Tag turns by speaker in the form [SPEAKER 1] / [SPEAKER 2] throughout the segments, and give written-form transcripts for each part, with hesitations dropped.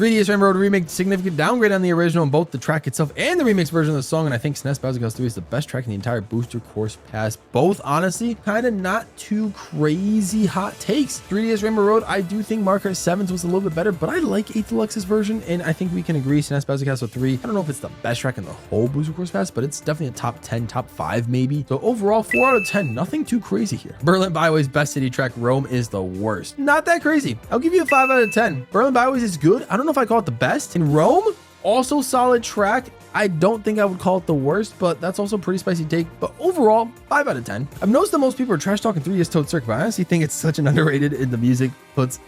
[SPEAKER 1] 3DS Rainbow Road Remake, significant downgrade on the original in both the track itself and the remix version of the song, and I think SNES Bowser Galaxy 3 is the best track in the entire Booster Course Pass. Both, honestly, kind of not too crazy hot takes. 3DS Rainbow Road, I do think Mario Kart 7's was a little bit better, but I like 8 Deluxe's version, and I think we can agree SNES Bowser Castle 3, I don't know if it's the best track in the whole Booster Course Pass, but it's definitely a top 10, top 5 maybe. So overall, 4 out of 10, nothing too crazy here. Berlin Byway's best city track, Rome, is the worst. Not that crazy. I'll give you a 5 out of 10. Berlin Byways is good. I don't know if I call it the best. In Rome, also solid track. I don't think I would call it the worst, but that's also a pretty spicy take. But overall, 5 out of 10. I've noticed that most people are trash talking 3DS Toad Circuit, but I honestly think it's such an underrated in the music.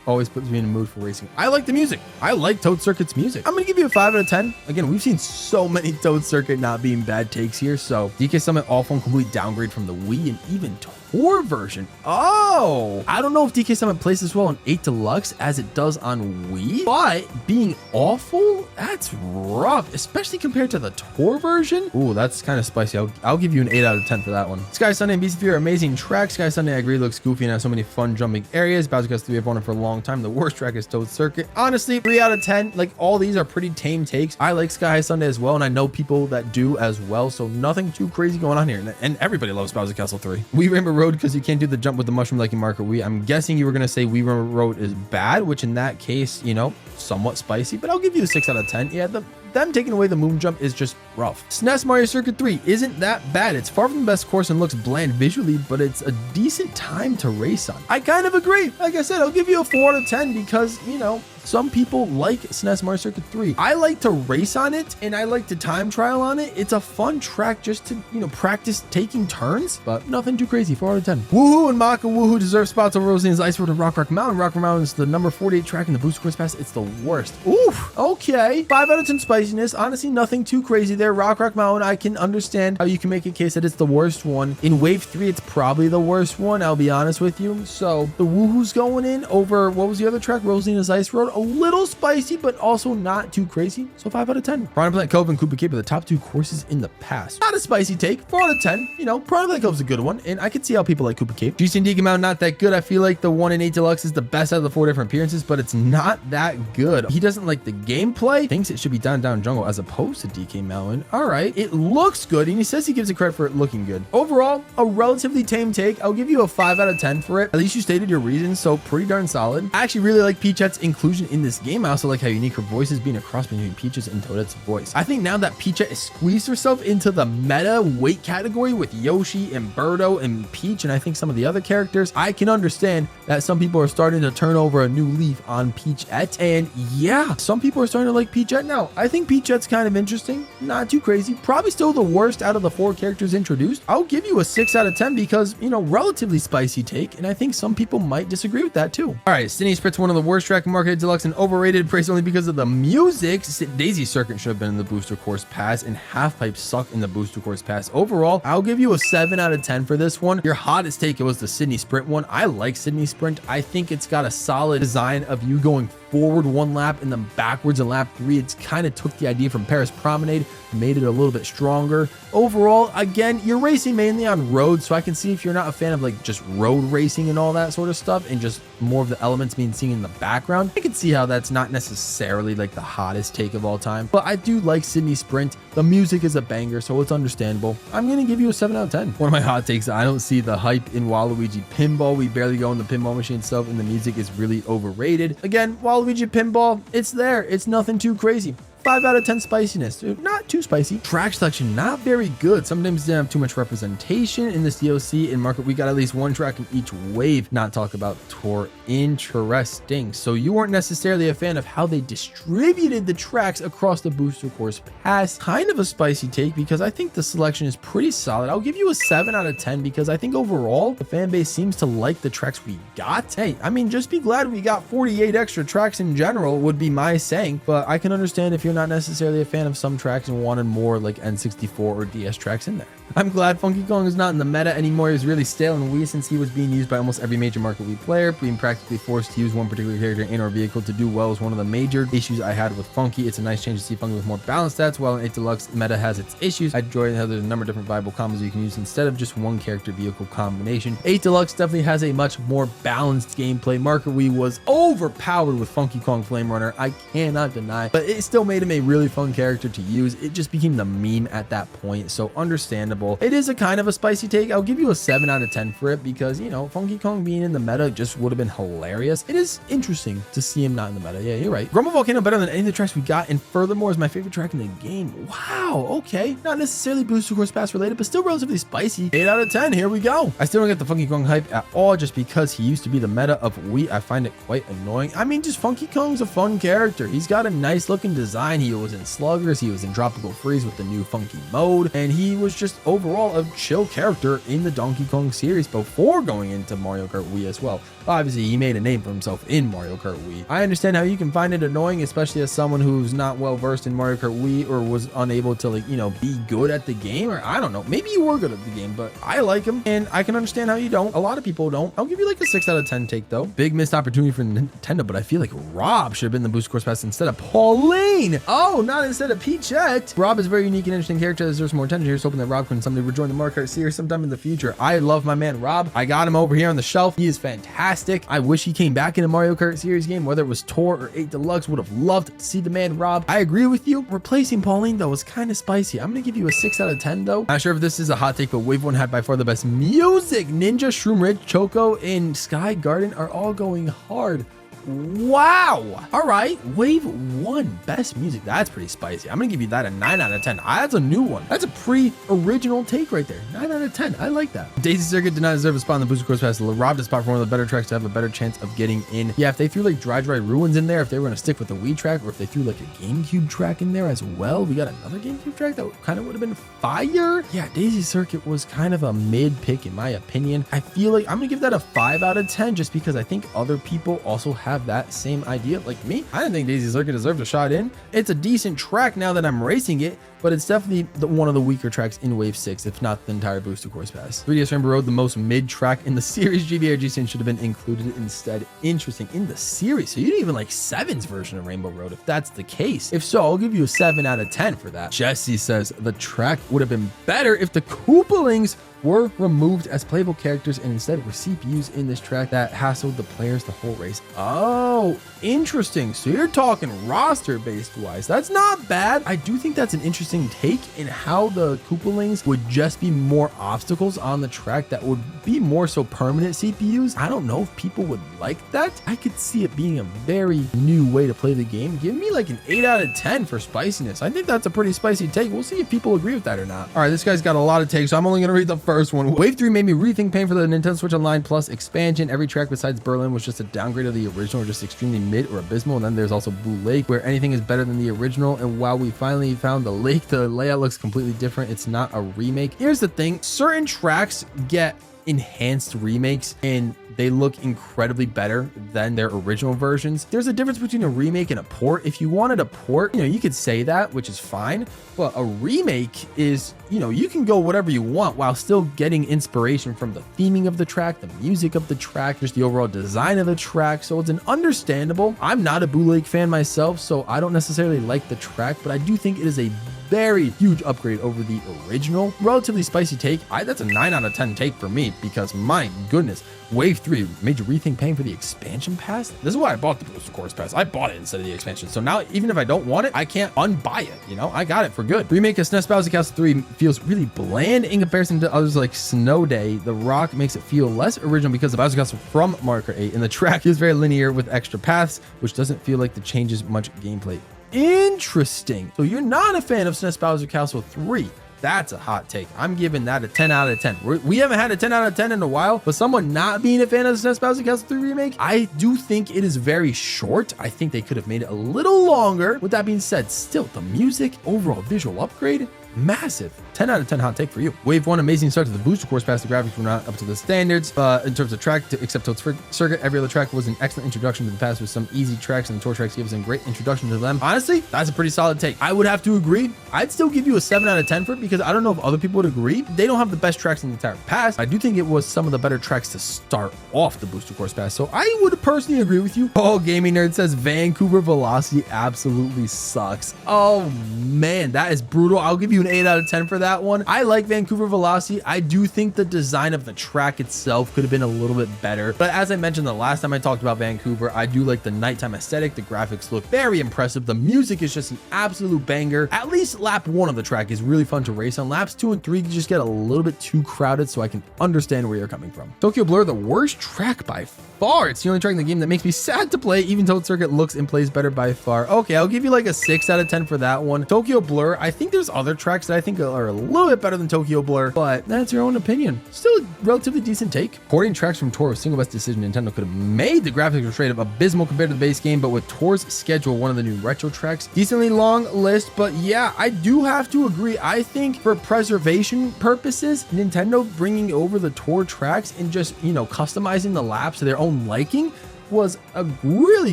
[SPEAKER 1] Always puts me in the mood for racing. I like the music. I like Toad Circuit's music. I'm gonna give you a 5 out of 10. Again, we've seen so many Toad Circuit not being bad takes here. So DK Summit awful and complete downgrade from the Wii and even Tour version. Oh, I don't know if DK Summit plays this well on 8 Deluxe as it does on Wii, but being awful, that's rough, especially compared to the Tour version. Ooh, that's kind of spicy. I'll give you an 8 out of 10 for that one. Sky Sunday and BC3 are amazing tracks. Sky Sunday, I agree, looks goofy and has so many fun jumping areas. Bowser Galaxy 3 I've wanted for a long time. The worst track is Toad Circuit. Honestly, 3 out of 10. Like, all these are pretty tame takes. I like Sky High Sunday as well, and I know people that do as well, so nothing too crazy going on here. And everybody loves Bowser Castle 3. Wii Rainbow Road, because you can't do the jump with the mushroom like in Mario Kart Wii. I'm guessing you were going to say Wii Rainbow Road is bad, which in that case, you know, somewhat spicy, but I'll give you a 6 out of 10. Yeah, them taking away the moon jump is just rough. SNES Mario Circuit 3 isn't that bad. It's far from the best course and looks bland visually, but it's a decent time to race on. I kind of agree. Like I said, I'll give you a 4 out of 10 because, you know, some people like SNES Mario Circuit 3. I like to race on it and I like to time trial on it. It's a fun track just to, you know, practice taking turns, but nothing too crazy. 4 out of 10. Woohoo and Maka Woohoo deserve spots over Rosaline's Ice Road and Rock Mountain. Rock Mountain is the number 48 track in the Booster Course Pass. It's the worst. Oof. Okay. 5 out of 10 spiciness. Honestly, nothing too crazy there. Rock Mountain, I can understand how you can make a case that it's the worst one. In Wave 3, it's probably the worst one. I'll be honest with you. So the Woohoo's going in over, what was the other track? Rosalina's Ice Road. A little spicy, but also not too crazy. So 5 out of 10. Piranha Plant Cove and Koopa Cape are the top 2 courses in the past. Not a spicy take. 4 out of 10. You know, Piranha Plant Cove's a good one, and I could see how people like Koopa Cape. GC and DK Mountain, not that good. I feel like the one in 8 Deluxe is the best out of the 4 different appearances, but it's not that good. He doesn't like the gameplay. Thinks it should be Down Jungle as opposed to DK Mountain. All right. It looks good, and he says he gives it credit for it looking good. Overall, a relatively tame take. I'll give you a 5 out of 10 for it. At least you stated your reasons, so pretty darn solid. I actually really like Peachette's inclusion in this game. I also like how unique her voice is, being a cross between Peach's and Toadette's voice. I think now that Peachette has squeezed herself into the meta weight category with Yoshi and Birdo and Peach, and I think some of the other characters, I can understand that some people are starting to turn over a new leaf on Peachette. And yeah, some people are starting to like Peachette now. I think Peachette's kind of interesting. Not too crazy. Probably still the worst out of the 4 characters introduced. I'll give you a 6 out of 10 because, you know, relatively spicy take, and I think some people might disagree with that too. All right, Sydney Sprit's one of the worst track in Mario Kart Deluxe and overrated, praised only because of the music. Daisy Circuit should have been in the Booster Course Pass, and Half Pipe suck in the Booster Course Pass. Overall, I'll give you a 7 out of 10 for this one. Your hottest take, it was the Sydney Sprint one. I like Sydney Sprint. I think it's got a solid design of you going forward 1 lap and then backwards in lap 3. It's kind of took the idea from Paris Promenade, made it a little bit stronger. Overall, again, you're racing mainly on road, so I can see if you're not a fan of like just road racing and all that sort of stuff and just more of the elements being seen in the background, I can see how that's not necessarily like the hottest take of all time. But I do like Sydney Sprint. The music is a banger, so it's understandable. I'm gonna give you a 7 out of 10. One of my hot takes, I don't see the hype in Waluigi Pinball. We barely go in the pinball machine itself, and the music is really overrated. Again, Waluigi Pinball, it's there. It's nothing too crazy. 5 out of 10 spiciness. Not too spicy. Track selection, not very good. Sometimes didn't have too much representation in this DLC. In Market, we got at least 1 track in each wave. Not talk about Tour. Interesting. So you weren't necessarily a fan of how they distributed the tracks across the Booster Course Pass. Kind of a spicy take because I think the selection is pretty solid. I'll give you a 7 out of 10 because I think overall the fan base seems to like the tracks we got. Hey, I mean, just be glad we got 48 extra tracks in general would be my saying, but I can understand if you're you're not necessarily a fan of some tracks and wanted more like N64 or DS tracks in there. I'm glad Funky Kong is not in the meta anymore. He was really stale in Wii since he was being used by almost every major market Wii player. Being practically forced to use one particular character in or vehicle to do well is one of the major issues I had with Funky. It's a nice change to see Funky with more balanced stats. While in 8 Deluxe meta has its issues, I enjoy how there's a number of different viable combos you can use instead of just one character vehicle combination. 8 Deluxe definitely has a much more balanced gameplay. Market Wii was overpowered with Funky Kong Flame Runner, I cannot deny, but it still made him a really fun character to use. It just became the meme at that point, so understandable. It is a kind of a spicy take. I'll give you a 7 out of 10 for it because, you know, Funky Kong being in the meta just would have been hilarious. It is interesting to see him not in the meta. Yeah, you're right. Grumble Volcano better than any of the tracks we got, and furthermore is my favorite track in the game. Wow, okay. Not necessarily Booster Course Pass related, but still relatively spicy. 8 out of 10. Here we go. I still don't get the Funky Kong hype at all just because he used to be the meta of Wii. I find it quite annoying. I mean, just Funky Kong's a fun character. He's got a nice looking design. He was in Sluggers. He was in Tropical Freeze with the new funky mode, and he was just overall a chill character in the Donkey Kong series before going into Mario Kart Wii as well. Obviously, he made a name for himself in Mario Kart Wii. I understand how you can find it annoying, especially as someone who's not well versed in Mario Kart Wii or was unable to, like, you know, be good at the game, or I don't know, maybe you were good at the game, but I like him and I can understand how you don't. A lot of people don't. I'll give you like a 6 out of 10 take though. Big missed opportunity for Nintendo, but I feel like Rob should have been the Booster Course Pass instead of Pauline. Oh, not instead of Peachette. Rob is a very unique and interesting character that deserves more attention. Here's hoping that Rob can someday rejoin the Mario Kart series sometime in the future. I love my man Rob. I got him over here on the shelf. He is fantastic. I wish he came back in a Mario Kart series game, whether it was Tour or 8 Deluxe. Would have loved to see the man Rob. I agree with you. Replacing Pauline though was kind of spicy. I'm gonna give you a 6 out of 10 though. Not sure if this is a hot take, but Wave 1 had by far the best music. Ninja, Shroom Ridge, Choco, and Sky Garden are all going hard. Wow. All right. Wave 1 best music. That's pretty spicy. I'm gonna give you that a 9 out of 10. That's a new one. That's a pre-original take right there. 9 out of 10. I like that. Daisy Circuit did not deserve a spot on the Booster Course Pass. Robbed a spot for one of the better tracks to have a better chance of getting in. Yeah, if they threw like Dry Ruins in there, if they were gonna stick with the Wii track, or if they threw like a GameCube track in there as well, we got another GameCube track that kind of would have been fire. Yeah, Daisy Circuit was kind of a mid pick in my opinion. I feel like I'm gonna give that a 5 out of 10 just because I think other people also have that same idea like me. I didn't think Daisy Circuit deserved a shot in. It's a decent track now that I'm racing it, but it's definitely one of the weaker tracks in Wave 6, if not the entire Booster Course Pass. 3DS Rainbow Road, the most mid track in the series. GBRG Sin should have been included instead. Interesting, in the series. So you didn't even like 7's version of Rainbow Road, if that's the case. If so, I'll give you a 7 out of 10 for that. Jesse says the track would have been better if the Koopalings were removed as playable characters and instead were CPUs in this track that hassled the players the whole race. Oh, interesting. So you're talking roster based wise. That's not bad. I do think that's an interesting take in how the Koopalings would just be more obstacles on the track that would be more so permanent CPUs. I don't know if people would like that. I could see it being a very new way to play the game. Give me like an 8 out of 10 for spiciness. I think that's a pretty spicy take. We'll see if people agree with that or not. All right, this guy's got a lot of takes, so I'm only going to read the first one. Wave 3 made me rethink paying for the Nintendo Switch Online Plus expansion. Every track besides Berlin was just a downgrade of the original or just extremely mid or abysmal. And then there's also Blue Lake, where anything is better than the original. And while we finally found the lake, the layout looks completely different. It's not a remake. Here's the thing. Certain tracks get enhanced remakes and they look incredibly better than their original versions. There's a difference between a remake and a port. If you wanted a port, you know, you could say that, which is fine, but a remake is, you know, you can go whatever you want while still getting inspiration from the theming of the track, the music of the track, just the overall design of the track. So it's an understandable. I'm not a Blue Lake fan myself, so I don't necessarily like the track, but I do think it is a very huge upgrade over the original. Relatively spicy take. That's a 9 out of 10 take for me because my goodness, Wave 3 made you rethink paying for the expansion pass. This is why I bought the Booster Course Pass. I bought it instead of the expansion. So now even if I don't want it, I can't unbuy it. You know, I got it for good. Remake of SNES Bowser Castle 3 feels really bland in comparison to others like Snow Day. The Rock makes it feel less original because the Bowser Castle from Mario Kart 8 and the track is very linear with extra paths, which doesn't feel like the changes much gameplay. Interesting. So you're not a fan of SNES Bowser Castle 3. That's a hot take. I'm giving that a 10 out of 10. We haven't had a 10 out of 10 in a while, but someone not being a fan of the SNES Bowser Castle 3 remake, I do think it is very short. I think they could have made it a little longer. With that being said, still the music, overall visual upgrade, massive. 10 out of 10 hot take for you. Wave 1, amazing start to the booster course pass. The graphics were not up to the standards in terms of track, except Toad's Circuit. Every other track was an excellent introduction to the pass with some easy tracks, and the tour tracks gave us a great introduction to them. Honestly, that's a pretty solid take. I would have to agree. I'd still give you a 7 out of 10 for it because I don't know if other people would agree. They don't have the best tracks in the entire pass. I do think it was some of the better tracks to start off the booster course pass. So I would personally agree with you. Oh, Gaming Nerd says Vancouver Velocity absolutely sucks. Oh man, that is brutal. I'll give you an 8 out of 10 for that one. I like Vancouver Velocity. I do think the design of the track itself could have been a little bit better. But as I mentioned the last time I talked about Vancouver, I do like the nighttime aesthetic. The graphics look very impressive. The music is just an absolute banger. At least lap 1 of the track is really fun to race on. Laps 2 and 3 you just get a little bit too crowded, so I can understand where you're coming from. Tokyo Blur, the worst track by far. It's the only track in the game that makes me sad to play. Even Toad Circuit looks and plays better by far. Okay, I'll give you like a 6 out of 10 for that one. Tokyo Blur, I think there's other tracks that I think are a little bit better than Tokyo Blur, but that's your own opinion. Still a relatively decent take. Porting tracks from Tour was single best decision Nintendo could have made. The graphics were straight up abysmal compared to the base game, but with Tour's schedule, one of the new retro tracks, decently long list, but yeah, I do have to agree. I think for preservation purposes, Nintendo bringing over the Tour tracks and just, you know, customizing the laps to their own liking was a really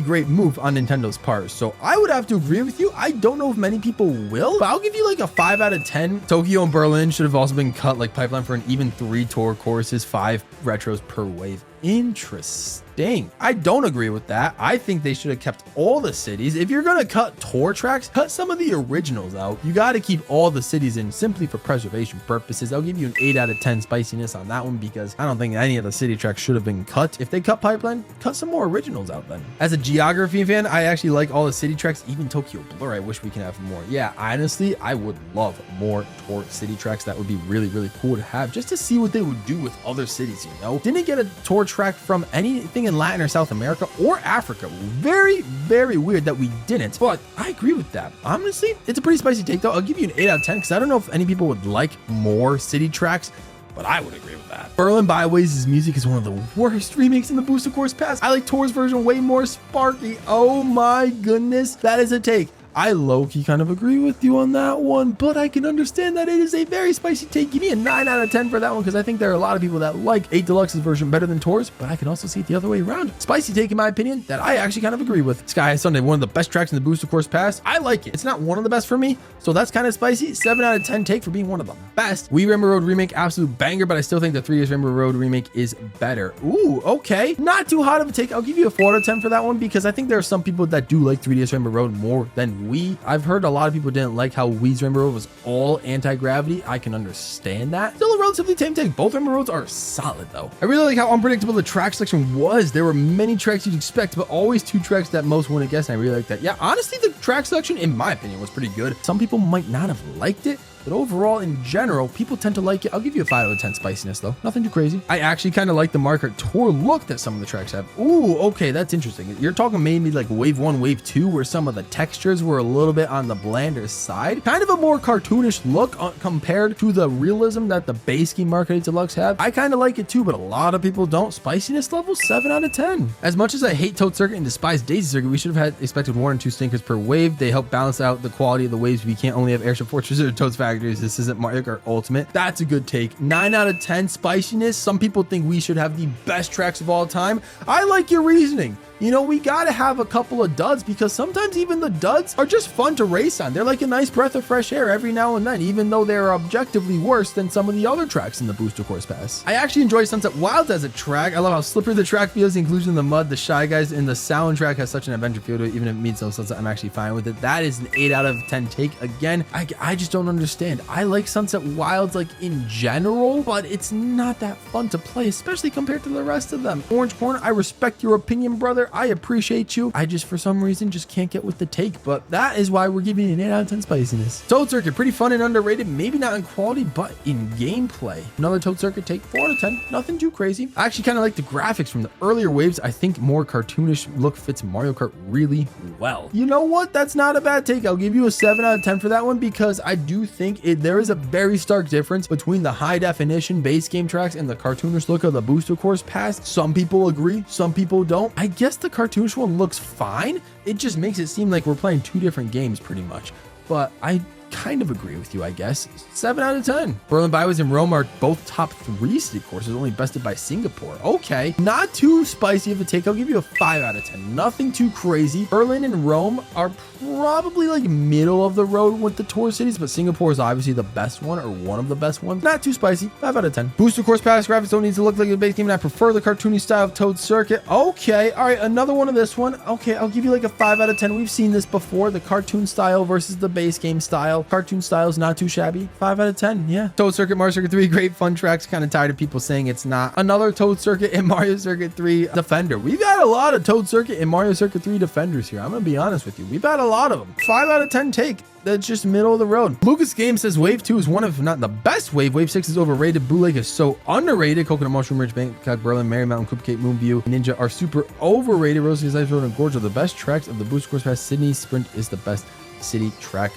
[SPEAKER 1] great move on Nintendo's part. So I would have to agree with you. I don't know if many people will, but I'll give you like a 5 out of 10. Tokyo and Berlin should have also been cut like pipeline for an even 3 tour courses, 5 retros per wave. Interesting. I don't agree with that. I think they should have kept all the cities. If you're gonna cut tour tracks, cut some of the originals out. You got to keep all the cities in simply for preservation purposes. I'll give you an 8 out of 10 spiciness on that one because I don't think any of the city tracks should have been cut. If they cut pipeline, cut some more originals out then. As a geography fan, I actually like all the city tracks, even Tokyo Blur. I wish we can have more. Yeah, honestly, I would love more tour city tracks. That would be really, really cool to have just to see what they would do with other cities, you know? Didn't get a tour track from anything in Latin or South America or Africa. Very, very weird that we didn't, but I agree with that. Honestly, it's a pretty spicy take though. I'll give you an 8 out of 10 because I don't know if any people would like more city tracks, but I would agree with that. Berlin Byways' music is one of the worst remakes in the Booster Course Pass. I like Tour's version way more sparky. Oh my goodness, that is a take. I low-key kind of agree with you on that one, but I can understand that it is a very spicy take. Give me a 9 out of 10 for that one because I think there are a lot of people that like 8 Deluxe's version better than Tour's, but I can also see it the other way around. Spicy take in my opinion that I actually kind of agree with. Sky High Sunday, one of the best tracks in the Booster Course Pass. I like it. It's not one of the best for me, so that's kind of spicy. 7 out of 10 take for being one of the best. Wii Rainbow Road remake, absolute banger, but I still think the 3DS Rainbow Road remake is better. Ooh, okay. Not too hot of a take. I'll give you a 4 out of 10 for that one because I think there are some people that do like 3DS Rainbow Road more than Wii. I've heard a lot of people didn't like how Wii's Rainbow Road was all anti-gravity. I can understand that. Still a relatively tame take. Both Rainbow Roads are solid though. I really like how unpredictable the track selection was. There were many tracks you'd expect, but always 2 tracks that most wouldn't guess, and I really like that. Yeah, honestly, the track selection, in my opinion, was pretty good. Some people might not have liked it, but overall, in general, people tend to like it. I'll give you a 5 out of 10 spiciness though. Nothing too crazy. I actually kind of like the Mario Kart Tour look that some of the tracks have. Ooh, okay, that's interesting. You're talking maybe like Wave 1, Wave 2, where some of the textures were a little bit on the blander side. Kind of a more cartoonish look compared to the realism that the base game Mario Kart Deluxe have. I kind of like it too, but a lot of people don't. Spiciness level, 7 out of 10. As much as I hate Toad Circuit and despise Daisy Circuit, we should have had expected 1 or 2 stinkers per wave. They help balance out the quality of the waves. We can't only have Airship Fortress or Toad's Factories. This isn't Mario Kart Ultimate. That's a good take. 9 out of 10 spiciness. Some people think we should have the best tracks of all time. I like your reasoning. You know, we gotta have a couple of duds because sometimes even the duds are just fun to race on. They're like a nice breath of fresh air every now and then, even though they're objectively worse than some of the other tracks in the Booster Course Pass. I actually enjoy Sunset Wilds as a track. I love how slippery the track feels, the inclusion of the mud, the Shy Guys, and the soundtrack has such an adventure feel to it. Even if it means no sunset, I'm actually fine with it. That is an 8 out of 10 take. Again, I just don't understand. I like Sunset Wilds like in general, but it's not that fun to play, especially compared to the rest of them. Orange Corner, I respect your opinion, brother. I appreciate you. I just, for some reason, just can't get with the take, but that is why we're giving it an 8 out of 10 spiciness. Toad Circuit, pretty fun and underrated. Maybe not in quality, but in gameplay. Another Toad Circuit take, 4 out of 10. Nothing too crazy. I actually kind of like the graphics from the earlier waves. I think more cartoonish look fits Mario Kart really well. You know what? That's not a bad take. I'll give you a 7 out of 10 for that one because I do think there is a very stark difference between the high definition base game tracks and the cartoonish look of the Booster Course Pass. Some people agree, some people don't. I guess the cartoonish one looks fine. It just makes it seem like we're playing 2 different games pretty much. But I kind of agree with you, I guess. 7 out of 10. Berlin Byways and Rome are both top 3 city courses, only bested by Singapore. Okay, not too spicy of a take. I'll give you a 5 out of 10. Nothing too crazy. Berlin and Rome are probably like middle of the road with the tour cities, but Singapore is obviously the best one, or one of the best ones. Not too spicy. 5 out of 10. Booster Course Pass graphics don't need to look like a base game, and I prefer the cartoony style of Toad Circuit. Okay, all right, another one of this one. Okay, I'll give you like a 5 out of 10. We've seen this before, the cartoon style versus the base game style. Cartoon style is not too shabby. 5 out of 10. Yeah. Toad Circuit, Mario Circuit 3, great fun tracks. Kind of tired of people saying it's not. Another Toad Circuit and Mario Circuit 3 Defender. We've had a lot of Toad Circuit and Mario Circuit 3 Defenders here. I'm gonna be honest with you. We've had a lot of them. 5 out of 10 take. That's just middle of the road. Lucas Game says Wave 2 is one of, if not the best wave. Wave 6 is overrated. Blue Lake is so underrated. Coconut Mushroom Ridge, Bangkok, Berlin, Merry Mountain, Cooper Cape, Moonview, Ninja are super overrated. Rosie's Ice Road and Gorge are the best tracks of the Booster Course Pass. Sydney Sprint is the best city track.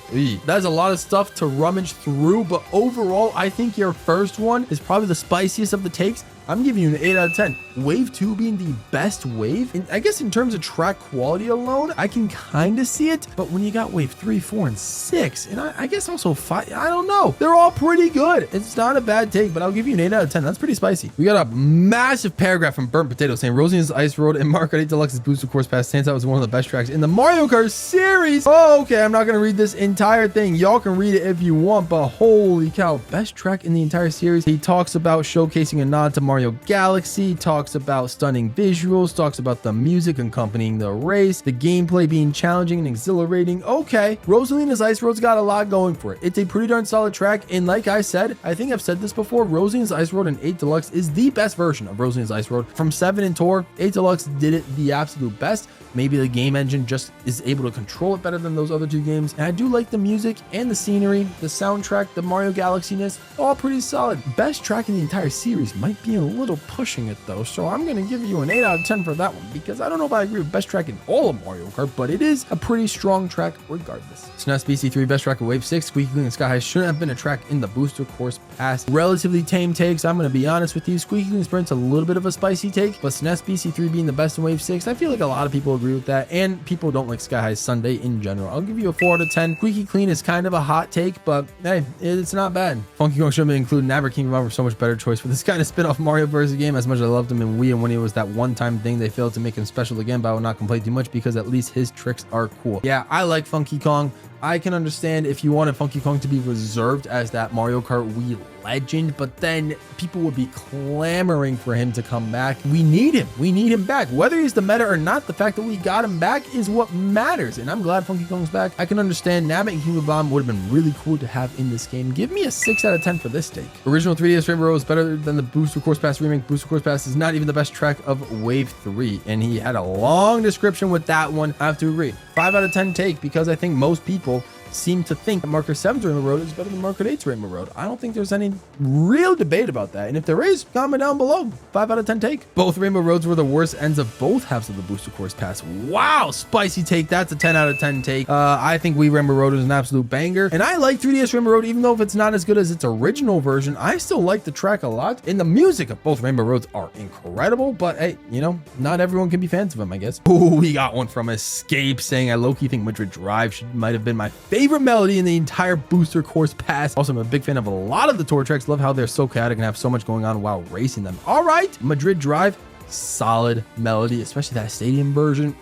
[SPEAKER 1] That's a lot of stuff to rummage through, but overall, I think your first one is probably the spiciest of the takes. I'm giving you an 8 out of 10. Wave 2 being the best wave. And I guess in terms of track quality alone, I can kind of see it. But when you got Wave 3, 4, and 6, and I guess also 5, I don't know. They're all pretty good. It's not a bad take, but I'll give you an 8 out of 10. That's pretty spicy. We got a massive paragraph from Burnt Potato saying Rosie's Ice Road and Mario Kart 8 Deluxe's Booster Course Pass stands out as one of the best tracks in the Mario Kart series. Oh, okay. I'm not going to read this entire thing. Y'all can read it if you want, but holy cow. Best track in the entire series. He talks about showcasing a nod to Mario Galaxy, talks about stunning visuals, talks about the music accompanying the race, the gameplay being challenging and exhilarating. Okay, Rosalina's Ice Road's got a lot going for it. It's a pretty darn solid track, and like I said, I think I've said this before, Rosalina's Ice Road and 8 Deluxe is the best version of Rosalina's Ice Road. From 7 and Tour, 8 Deluxe did it the absolute best. Maybe the game engine just is able to control it better than those other 2 games. And I do like the music and the scenery, the soundtrack, the Mario Galaxy-ness, all pretty solid. Best track in the entire series might be a little pushing it though, so I'm going to give you an 8 out of 10 for that one, because I don't know if I agree with best track in all of Mario Kart, but it is a pretty strong track regardless. SNES BC3 best track of Wave 6, Squeaky Clean and Sky High shouldn't have been a track in the Booster Course Pass. Relatively tame takes, I'm going to be honest with you. Squeaky Clean Sprint's a little bit of a spicy take, but SNES BC3 being the best in Wave 6, I feel like a lot of people agree with that, and people don't like Sky High's Sunday in general. I'll give you a 4 out of 10. Squeaky Clean is kind of a hot take, but hey, it's not bad. Funky Kong should have been included. Naber King of so much better choice for this kind of spin-off Mario Bros. Game. As much as I loved him in Wii, and when he was that one-time thing, they failed to make him special again, but I will not complain too much because at least his tricks are cool. Yeah, I like Funky Kong. I can understand if you wanted Funky Kong to be reserved as that Mario Kart Wii legend, but then people would be clamoring for him to come back. We need him. We need him back. Whether he's the meta or not, the fact that we got him back is what matters, and I'm glad Funky Kong's back. I can understand Nabbit and Cuba Bomb would have been really cool to have in this game. Give me a 6 out of 10 for this take. Original 3DS Rainbow Road is better than the Booster Course Pass remake. Booster Course Pass is not even the best track of Wave 3, and he had a long description with that one. I have to agree. 5 out of 10 take, because I think most people seem to think that Mario Kart 7's Rainbow Road is better than Mario Kart 8's Rainbow Road. I don't think there's any real debate about that. And if there is, comment down below. 5 out of 10 take. Both Rainbow Roads were the worst ends of both halves of the Booster Course Pass. Wow, spicy take. That's a 10 out of 10 take. I think Wii Rainbow Road is an absolute banger. And I like 3DS Rainbow Road, even though if it's not as good as its original version, I still like the track a lot. And the music of both Rainbow Roads are incredible. But hey, you know, not everyone can be fans of them, I guess. Oh, we got one from Escape saying, I low-key think Madrid Drive might have been my favorite melody in the entire Booster Course Pass. Also, I'm a big fan of a lot of the tour tracks. Love how they're so chaotic and have so much going on while racing them. All right, Madrid Drive, solid melody, especially that stadium version.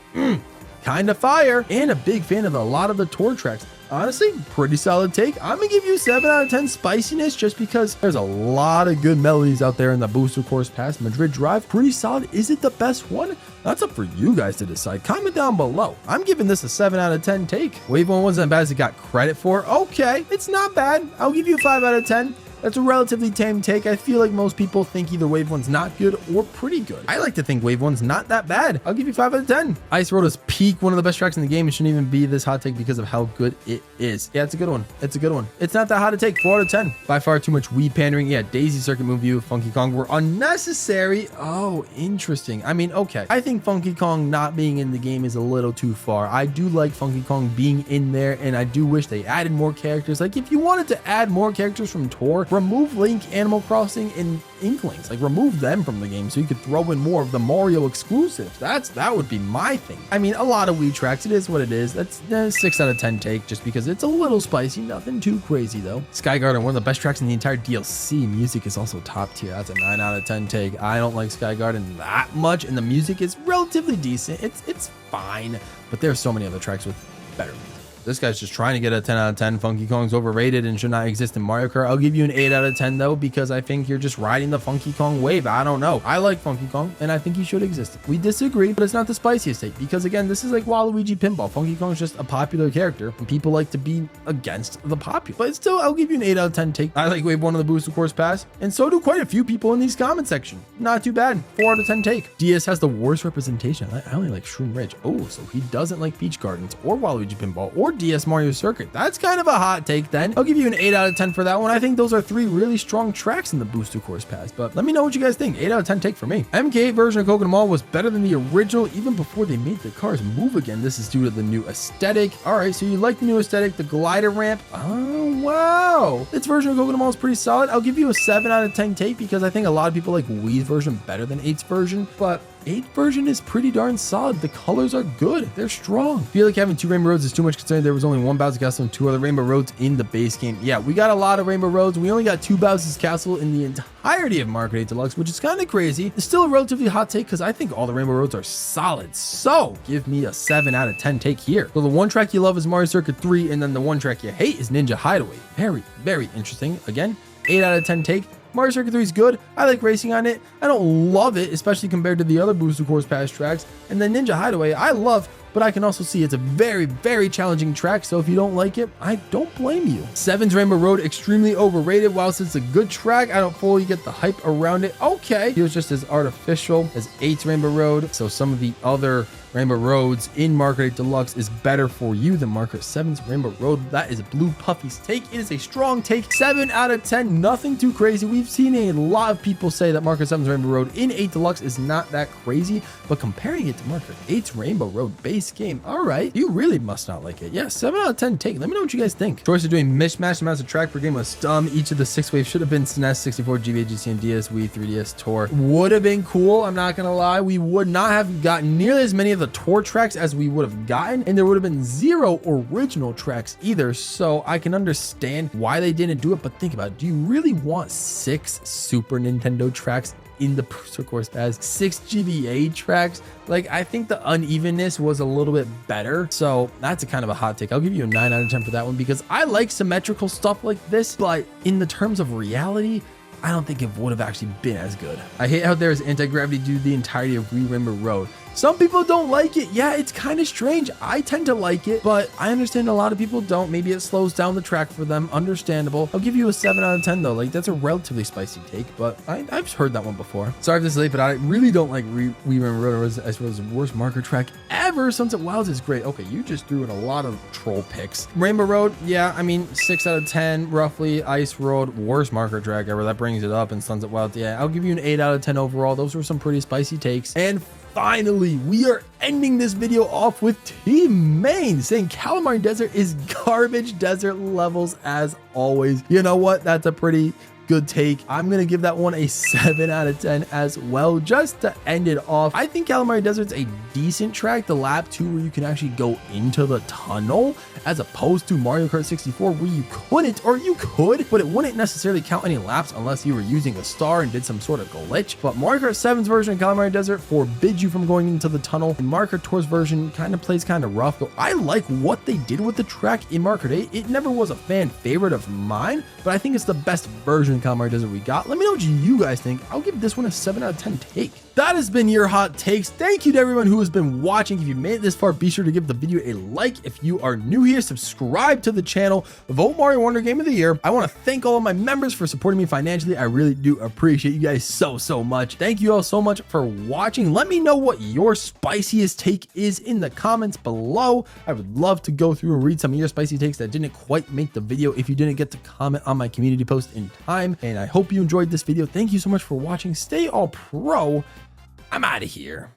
[SPEAKER 1] Kind of fire. And a big fan of a lot of the tour tracks. Honestly, pretty solid take. I'm gonna give you 7 out of 10 spiciness, just because there's a lot of good melodies out there in the Booster Course Pass. Madrid Drive, pretty solid. Is it the best one? That's up for you guys to decide. Comment down below. I'm giving this a 7 out of 10 take. Wave 1 wasn't as bad as it got credit for. Okay, it's not bad. I'll give you a 5 out of 10. That's a relatively tame take. I feel like most people think either Wave 1's not good or pretty good. I like to think Wave 1's not that bad. I'll give you 5 out of 10. Ice Road is peak, one of the best tracks in the game. It shouldn't even be this hot take because of how good it is. Yeah, it's a good one. It's a good one. It's not that hot a take. 4 out of 10. By far too much Wii pandering. Yeah, Daisy Circuit Moonview, Funky Kong were unnecessary. Oh, interesting. I mean, okay. I think Funky Kong not being in the game is a little too far. I do like Funky Kong being in there, and I do wish they added more characters. Like, if you wanted to add more characters from Tour, remove Link, Animal Crossing, and Inklings. Like, remove them from the game so you could throw in more of the Mario exclusives. That would be my thing. I mean, a lot of Wii tracks, it is what it is. That's a 6 out of 10 take just because it's a little spicy. Nothing too crazy though. Sky Garden, one of the best tracks in the entire DLC. Music is also top tier. That's a 9 out of 10 take. I don't like Sky Garden that much, and the music is relatively decent. It's fine, but there's so many other tracks with better music. This guy's just trying to get a 10 out of 10. Funky Kong's overrated and should not exist in Mario Kart. I'll give you an 8 out of 10 though, because I think you're just riding the Funky Kong wave. I don't know. I like Funky Kong and I think he should exist. We disagree, but it's not the spiciest take because again, this is like Waluigi Pinball. Funky Kong's just a popular character and people like to be against the popular. But still, I'll give you an 8 out of 10 take. I like Wave 1 of the Booster Course Pass, and so do quite a few people in these comment section. Not too bad. 4 out of 10 take. DS has the worst representation. I only like Shroom Ridge. Oh, so he doesn't like Peach Gardens or Waluigi Pinball or DS Mario Circuit. That's kind of a hot take then. I'll give you an 8 out of 10 for that one. I think those are 3 really strong tracks in the Booster Course Pass, but let me know what you guys think. 8 out of 10 take for me. MK8 version of Coconut Mall was better than the original even before they made the cars move again. This is due to the new aesthetic. All right, so you like the new aesthetic, the glider ramp. Oh, wow. This version of Coconut Mall is pretty solid. I'll give you a 7 out of 10 take because I think a lot of people like Wii's version better than 8's version, but 8th version is pretty darn solid. The colors are good. They're strong. I feel like having 2 Rainbow Roads is too much considering there was only 1 Bowser's Castle and 2 other Rainbow Roads in the base game. Yeah, we got a lot of Rainbow Roads. We only got 2 Bowser's Castle in the entirety of Mario Kart 8 Deluxe, which is kind of crazy. It's still a relatively hot take because I think all the Rainbow Roads are solid. So give me a 7 out of 10 take here. So the one track you love is Mario Circuit 3, and then the one track you hate is Ninja Hideaway. Very, very interesting. Again, 8 out of 10 take. Mario Circuit 3 is good. I like racing on it. I don't love it, especially compared to the other Booster Course Pass tracks. And then Ninja Hideaway, I love, but I can also see it's a very, very challenging track. So if you don't like it, I don't blame you. 7's Rainbow Road, extremely overrated. Whilst it's a good track, I don't fully get the hype around it. Okay. It was just as artificial as 8's Rainbow Road. So some of the other Rainbow Roads in Mario Kart 8 Deluxe is better for you than Mario Kart 7's Rainbow Road. That is Blue Puffy's take. It is a strong take. 7 out of 10. Nothing too crazy. We've seen a lot of people say that Mario Kart 7's Rainbow Road in 8 Deluxe is not that crazy, but comparing it to Mario Kart 8's Rainbow Road base game, all right, you really must not like it. Yeah, 7 out of 10 take. Let me know what you guys think. Choice of doing mishmash amounts of track per game was dumb. Each of the 6 waves should have been SNES, 64, GBA, GCN, DS, Wii, 3DS, Tour. Would have been cool. I'm not gonna lie. We would not have gotten nearly as many of the Tour tracks as we would have gotten, and there would have been 0 original tracks either, so I can understand why they didn't do it. But think about it, do you really want 6 Super Nintendo tracks in the Booster Course Pass, 6 GBA tracks? Like, I think the unevenness was a little bit better, so that's a kind of a hot take. I'll give you a 9 out of 10 for that one because I like symmetrical stuff like this, but in the terms of reality, I don't think it would have actually been as good. I hate how there's anti-gravity due to the entirety of Wii Rainbow Road. Some people don't like it. Yeah, it's kind of strange. I tend to like it, but I understand a lot of people don't. Maybe it slows down the track for them. Understandable. I'll give you a 7 out of 10 though. Like, that's a relatively spicy take, but I've heard that one before. Sorry if this is late, but I really don't like Wii Rainbow Road. I suppose the worst marker track ever. Sunset Wilds is great. Okay, you just threw in a lot of troll picks. Rainbow Road, yeah, I mean, 6 out of 10 roughly. Ice Road, worst marker track ever. That brings it up. And Sunset Wilds, yeah, I'll give you an 8 out of 10 overall. Those were some pretty spicy takes. And finally, we are ending this video off with Team Main saying Calamari Desert is garbage desert levels as always. You know what? That's a pretty good take. I'm gonna give that one a 7 out of 10 as well, just to end it off. I think Calamari Desert's a decent track, the lap 2 where you can actually go into the tunnel, as opposed to Mario Kart 64 where you couldn't, or you could, but it wouldn't necessarily count any laps unless you were using a star and did some sort of glitch. But Mario Kart 7's version of Calamari Desert forbids you from going into the tunnel, and Mario Kart Tour's version kind of plays kind of rough. So I like what they did with the track in Mario Kart 8. It never was a fan favorite of mine, but I think it's the best version of Calamari Desert we got. Let me know what you guys think. I'll give this one a 7 out of 10 take. That has been your hot takes. Thank you to everyone who has been watching. If you made it this far, be sure to give the video a like. If you are new here, subscribe to the channel. Vote Mario Wonder Game of the Year. I want to thank all of my members for supporting me financially. I really do appreciate you guys so much. Thank you all so much for watching. Let me know what your spiciest take is in the comments below. I would love to go through and read some of your spicy takes that didn't quite make the video if you didn't get to comment on my community post in time. And I hope you enjoyed this video. Thank you so much for watching. Stay all pro. I'm out of here.